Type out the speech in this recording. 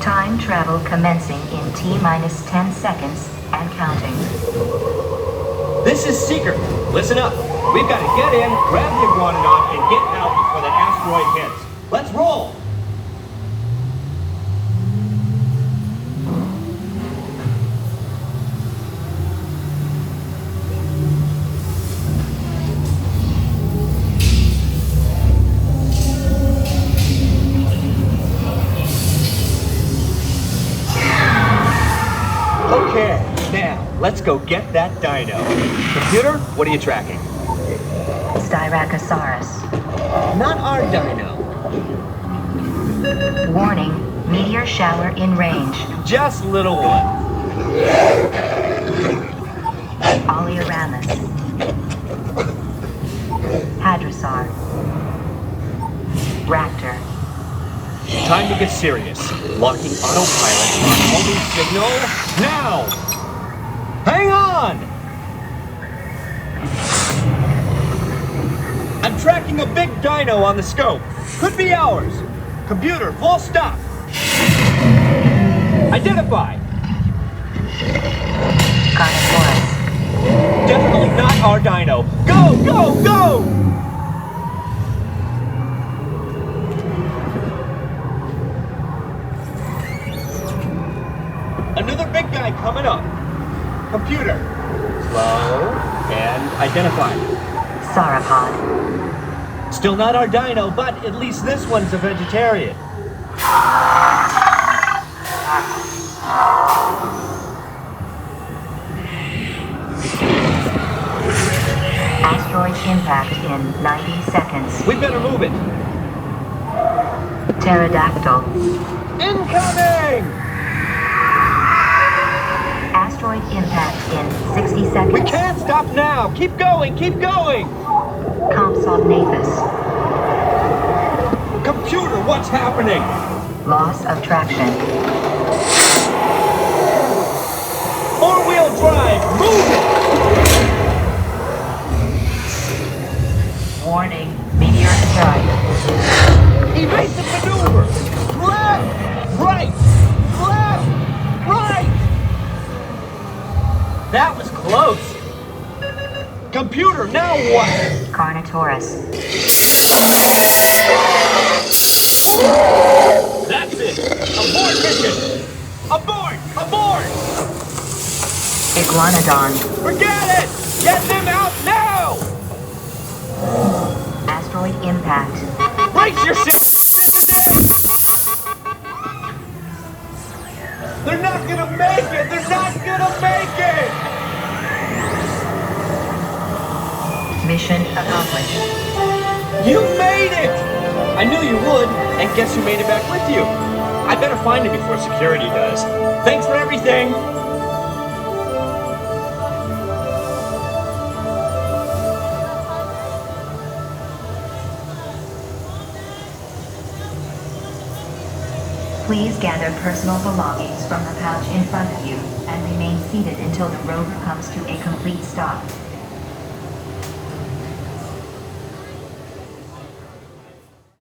Time travel commencing in T-minus 10 seconds and counting. This is Seeker. Listen up. We've got to get in, grab the iguanodon, and get out before that asteroid hits. Let's roll! Okay, now, let's go get that dino. Computer, what are you tracking? Styracosaurus. Not our dino. Warning, meteor shower in range. Just little one. Oleoramus. Hadrosaur. Raptor. Time to get serious. Locking autopilot on homing signal now! Hang on! I'm tracking a big dino on the scope. Could be ours. Computer, full stop. Identify. Carnotaurus. Definitely not our dino. Go, go, go! Another big guy coming up. Computer. Slow and identify. Sauropod. Still not our dino, but at least this one's a vegetarian. Asteroid impact in 90 seconds. We better move it. Pterodactyl. Incoming! Asteroid impact in 60 seconds. We can't stop now! Keep going, keep going! Compsognathus. Computer, what's happening? Loss of traction. Four-wheel drive, move it! Warning, meteor strike. Evasive maneuver! Left! Right! Left! Right! That was close! Computer, now what? Carnotaurus. That's it! Abort mission! Abort! Abort! Iguanodon. Forget it! Get them out now! Asteroid impact. Brace yourself! They're not gonna make it! They're not gonna make it! Mission accomplished. You made it! I knew you would, and guess who made it back with you? I better find it before security does. Thanks for everything! Please gather personal belongings from the pouch in front of you and remain seated until the rover comes to a complete stop.